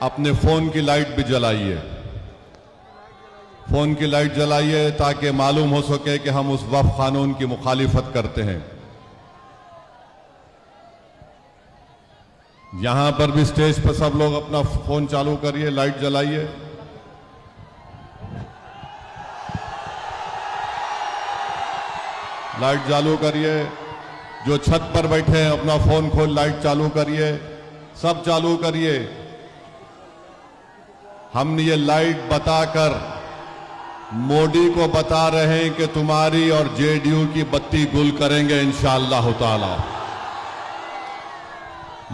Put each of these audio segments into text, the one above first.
अपने फोन की लाइट भी जलाइए, फोन की लाइट जलाइए ताकि मालूम हो सके कि हम उस वक्फ कानून की मुखालिफत करते हैं। यहां पर भी स्टेज पर सब लोग अपना फोन चालू करिए, लाइट जलाइए। लाइट चालू करिए। जो छत पर बैठे हैं अपना फोन खोल लाइट चालू करिए, सब चालू करिए। हम ये लाइट बताकर मोदी को बता रहे हैं कि तुम्हारी और जेडीयू की बत्ती गुल करेंगे इंशाअल्लाह ताला।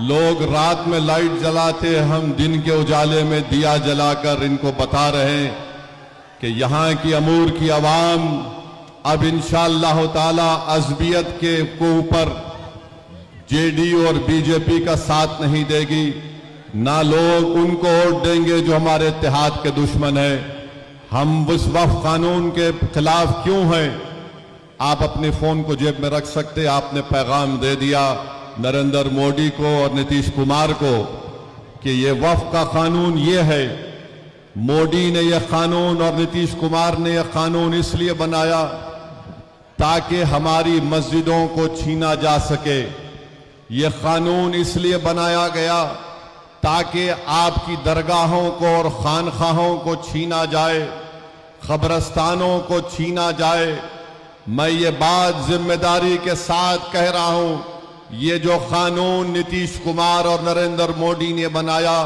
लोग रात में लाइट जलाते, हम दिन के उजाले में दिया जलाकर इनको बता रहे हैं कि यहां की अमूर की आवाम अब इंशाअल्लाह ताला अज़बियत के ऊपर जेडीयू और बीजेपी का साथ नहीं देगी, ना लोग उनको वोट देंगे जो हमारे इत्तेहाद के दुश्मन है। हम उस वक्फ कानून के खिलाफ क्यों हैं? आप अपने फोन को जेब में रख सकते। आपने पैगाम दे दिया नरेंद्र मोदी को और नीतीश कुमार को कि ये वक्फ का कानून ये है। मोदी ने यह कानून और नीतीश कुमार ने यह कानून इसलिए बनाया ताकि हमारी मस्जिदों को छीना जा सके। यह कानून इसलिए बनाया गया ताकि आपकी दरगाहों को और खानखाहों को छीना जाए, खबरस्तानों को छीना जाए। मैं ये बात जिम्मेदारी के साथ कह रहा हूं, ये जो कानून नीतीश कुमार और नरेंद्र मोदी ने बनाया,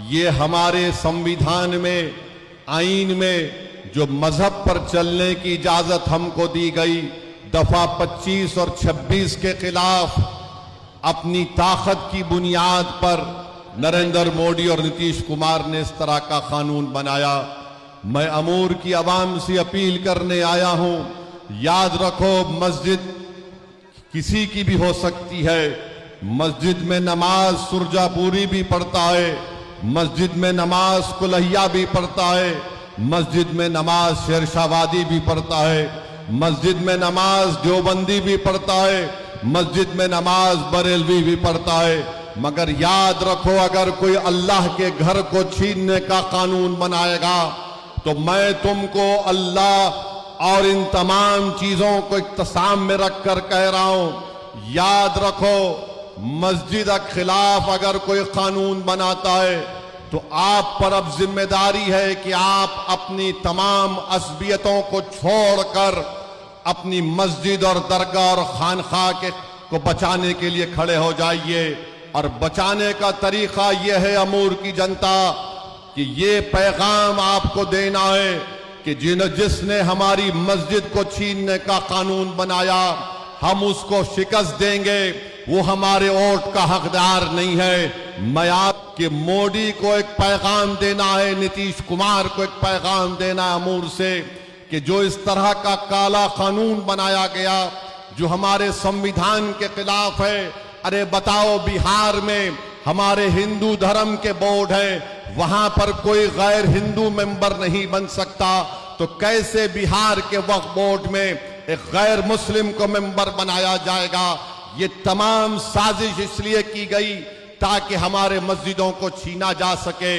ये हमारे संविधान में, आईन में जो मजहब पर चलने की इजाजत हमको दी गई, दफा 25 और 26 के खिलाफ अपनी ताकत की बुनियाद पर नरेंद्र मोदी और नीतीश कुमार ने इस तरह का कानून बनाया। मैं अमूर की आवाम से अपील करने आया हूं, याद रखो मस्जिद किसी की भी हो सकती है। मस्जिद में नमाज सुरजापुरी भी पढ़ता है, मस्जिद में नमाज कुल्हिया भी पढ़ता है, मस्जिद में नमाज शेरशाहवादी भी पढ़ता है, मस्जिद में नमाज देवबंदी भी पढ़ता है, मस्जिद में नमाज बरेलवी भी पढ़ता है। मगर याद रखो, अगर कोई अल्लाह के घर को छीनने का कानून बनाएगा तो मैं तुमको अल्लाह और इन तमाम चीजों को इख्तिसाम में रखकर कह रहा हूं, याद रखो मस्जिद के खिलाफ अगर कोई कानून बनाता है तो आप पर अब जिम्मेदारी है कि आप अपनी तमाम असबियतों को छोड़कर अपनी मस्जिद और दरगाह और खानखा को बचाने के लिए खड़े हो जाइए। और बचाने का तरीका यह है अमूर की जनता कि ये पैगाम आपको देना है कि जिसने हमारी मस्जिद को छीनने का कानून बनाया, हम उसको शिकस्त देंगे, वो हमारे वोट का हकदार नहीं है। मैं आपके मोदी को एक पैगाम देना है, नीतीश कुमार को एक पैगाम देना है अमूर से कि जो इस तरह का काला कानून बनाया गया जो हमारे संविधान के खिलाफ है। अरे बताओ, बिहार में हमारे हिंदू धर्म के बोर्ड है, वहां पर कोई गैर हिंदू मेंबर नहीं बन सकता, तो कैसे बिहार के वक्फ बोर्ड में एक गैर मुस्लिम को मेंबर बनाया जाएगा? ये तमाम साजिश इसलिए की गई ताकि हमारे मस्जिदों को छीना जा सके।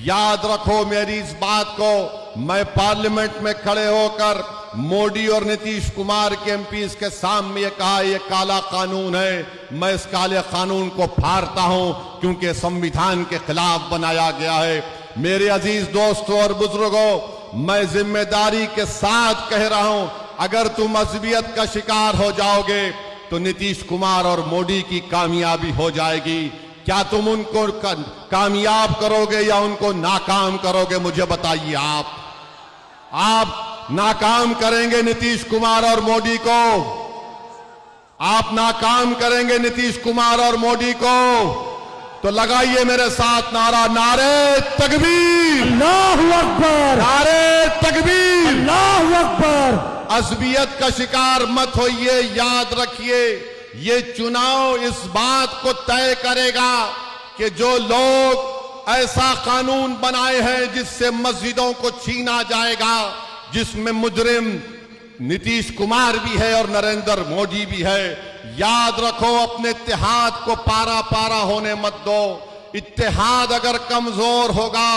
याद रखो मेरी इस बात को, मैं पार्लियामेंट में खड़े होकर मोदी और नीतीश कुमार के एमपीज के सामने ये कहा ये काला कानून है। मैं इस काले कानून को फाड़ता हूं क्योंकि संविधान के खिलाफ बनाया गया है। मेरे अजीज दोस्तों और बुजुर्गों, मैं जिम्मेदारी के साथ कह रहा हूं, अगर तुम अज़बियत का शिकार हो जाओगे तो नीतीश कुमार और मोदी की कामयाबी हो जाएगी। क्या तुम उनको कामयाब करोगे या उनको नाकाम करोगे? मुझे बताइए। आप नाकाम करेंगे नीतीश कुमार और मोदी को, आप नाकाम करेंगे नीतीश कुमार और मोदी को। तो लगाइए मेरे साथ नारा, नारे तकबीर, अल्लाहू अकबर, नारे तकबीर, अल्लाहू अकबर। अज़बियत का शिकार मत होइए। याद रखिए, ये चुनाव इस बात को तय करेगा कि जो लोग ऐसा कानून बनाए हैं जिससे मस्जिदों को छीना जाएगा, जिसमें मुजरिम नीतीश कुमार भी है और नरेंद्र मोदी भी है। याद रखो, अपने इत्तेहाद को पारा पारा होने मत दो। इत्तेहाद अगर कमजोर होगा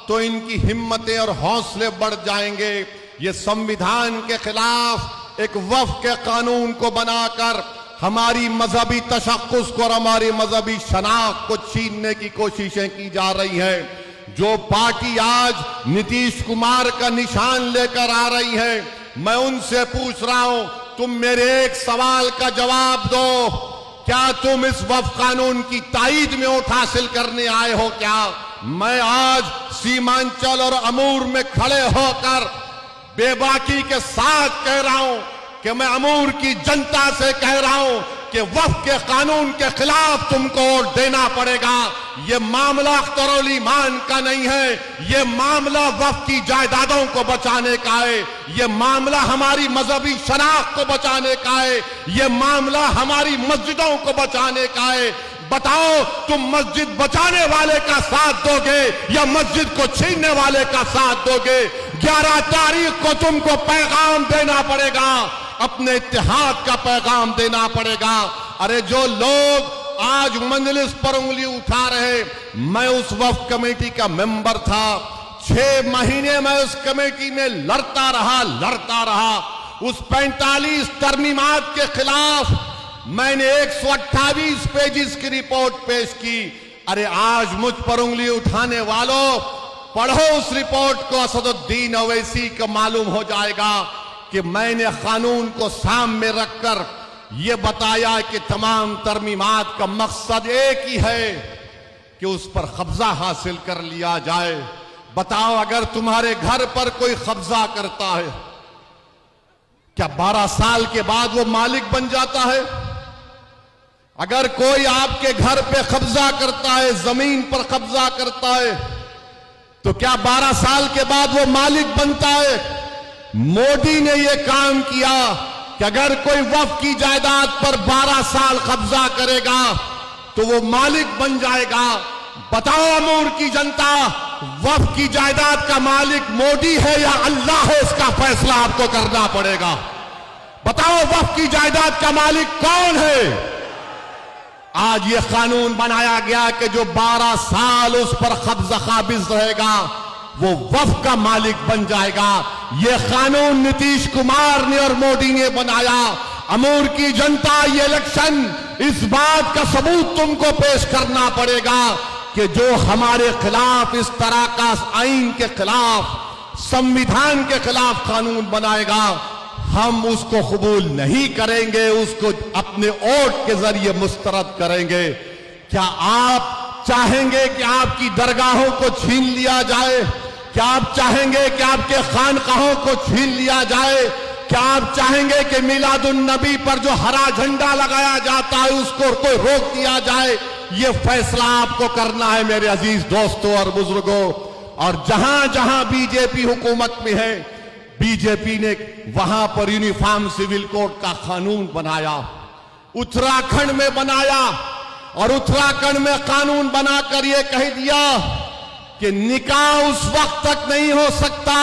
तो इनकी हिम्मतें और हौसले बढ़ जाएंगे। ये संविधान के खिलाफ एक वफ़ के कानून को बनाकर हमारी मजहबी तशक्कुस को और हमारी मजहबी शनाख्त को छीनने की कोशिशें की जा रही हैं। जो पार्टी आज नीतीश कुमार का निशान लेकर आ रही है, मैं उनसे पूछ रहा हूं, तुम मेरे एक सवाल का जवाब दो, क्या तुम इस वफ़ कानून की ताईद में वोट हासिल करने आए हो क्या? मैं आज सीमांचल और अमूर में खड़े होकर बेबाकी के साथ कह रहा हूं कि मैं अमूर की जनता से कह रहा हूं कि वफ़ के कानून के खिलाफ तुमको वोट देना पड़ेगा। ये मामला अख्तरुल ईमान का नहीं है, ये मामला वफ़ की जायदादों को बचाने का है, ये मामला हमारी मजहबी शनाख्त को बचाने का है, ये मामला हमारी मस्जिदों को बचाने का है। बताओ, तुम मस्जिद बचाने वाले का साथ दोगे या मस्जिद को छीनने वाले का साथ दोगे? 11 तारीख को तुमको पैगाम देना पड़ेगा, अपने इत्तेहाद का पैगाम देना पड़ेगा। अरे जो लोग आज मजलिस पर उंगली उठा रहे, मैं उस वफ़ कमेटी का मेंबर था, 6 महीने मैं उस कमेटी में लड़ता रहा। उस 45 तरमीमात के खिलाफ मैंने 128 पेजिस की रिपोर्ट पेश की। अरे आज मुझ पर उंगली उठाने वालों, पढ़ो उस रिपोर्ट को, असदुद्दीन ओवैसी को मालूम हो जाएगा कि मैंने कानून को सामने रखकर यह बताया कि तमाम तरमीमात का मकसद एक ही है कि उस पर कब्जा हासिल कर लिया जाए। बताओ, अगर तुम्हारे घर पर कोई कब्जा करता है, क्या 12 साल के बाद वो मालिक बन जाता है? अगर कोई आपके घर पे कब्जा करता है, जमीन पर कब्जा करता है, तो क्या 12 साल के बाद वो मालिक बनता है? मोदी ने ये काम किया कि अगर कोई वफ़ की जायदाद पर 12 साल कब्जा करेगा तो वो मालिक बन जाएगा। बताओ अमूर की जनता, वफ़ की जायदाद का मालिक मोदी है या अल्लाह है? इसका फैसला आपको करना पड़ेगा। बताओ, वफ़ की जायदाद का मालिक कौन है? आज ये कानून बनाया गया कि जो 12 साल उस पर कब्जा काबिज रहेगा वो वफ़ का मालिक बन जाएगा। ये कानून नीतीश कुमार ने और मोदी ने बनाया। अमूर की जनता, ये इलेक्शन इस बात का सबूत तुमको पेश करना पड़ेगा कि जो हमारे खिलाफ इस तरह का आईन के खिलाफ, संविधान के खिलाफ कानून बनाएगा, हम उसको कबूल नहीं करेंगे, उसको अपने वोट के जरिए मुस्तरद करेंगे। क्या आप चाहेंगे कि आपकी दरगाहों को छीन लिया जाए? क्या आप चाहेंगे कि आपके खानकाहों को छीन लिया जाए? क्या आप चाहेंगे कि मिलादुन नबी पर जो हरा झंडा लगाया जाता है उसको कोई रोक दिया जाए? ये फैसला आपको करना है मेरे अजीज दोस्तों और बुजुर्गों। और जहां जहां बीजेपी हुकूमत में है, बीजेपी ने वहां पर यूनिफॉर्म सिविल कोड का कानून बनाया, उत्तराखंड में बनाया, और उत्तराखंड में कानून बनाकर यह कह दिया कि निकाह उस वक्त तक नहीं हो सकता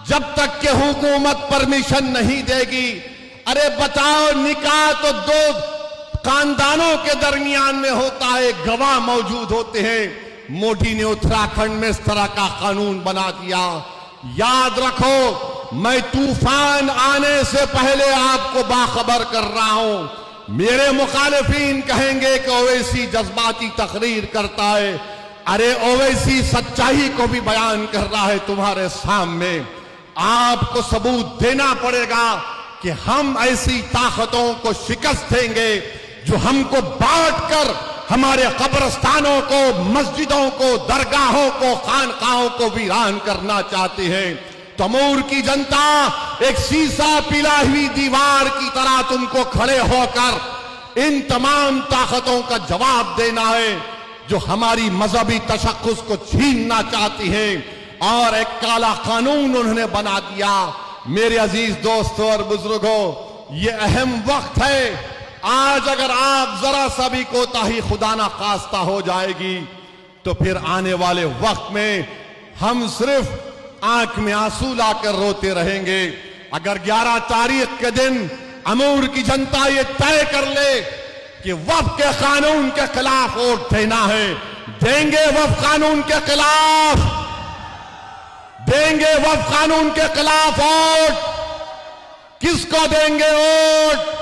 जब तक कि हुकूमत परमिशन नहीं देगी। अरे बताओ, निकाह तो 2 खानदानों के दरमियान में होता है, गवाह मौजूद होते हैं। मोदी ने उत्तराखंड में इस तरह का कानून बना दिया। याद रखो, मैं तूफान आने से पहले आपको बाखबर कर रहा हूं। मेरे मुखालिफिन कहेंगे कि ओवैसी जज्बाती तकरीर करता है। अरे ओवैसी सच्चाई को भी बयान कर रहा है तुम्हारे सामने। आपको सबूत देना पड़ेगा कि हम ऐसी ताकतों को शिकस्त देंगे जो हमको बांटकर हमारे कब्रस्तानों को, मस्जिदों को, दरगाहों को, खानकाहों को वीरान करना चाहते हैं। तमूर की जनता एक शीशा पिला हुई दीवार की तरह तुमको खड़े होकर इन तमाम ताकतों का जवाब देना है जो हमारी मजहबी तशक्कुस को छीनना चाहती हैं, और एक काला कानून उन्होंने बना दिया। मेरे अजीज दोस्तों और बुजुर्गों, ये अहम वक्त है। आज अगर आप जरा सा भी कोताही खुदा ना खास्ता हो जाएगी तो फिर आने वाले वक्त में हम सिर्फ आंख में आंसू लाकर रोते रहेंगे। अगर 11 तारीख के दिन अमूर की जनता ये तय कर ले कि वक्फ के कानून के खिलाफ वोट देना है। देंगे वक्फ कानून के खिलाफ, देंगे वक्फ कानून के खिलाफ वोट। किसको देंगे वोट?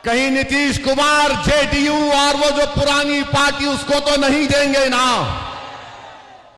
कहीं नीतीश कुमार, जेडीयू और वो जो पुरानी पार्टी, उसको तो नहीं देंगे ना।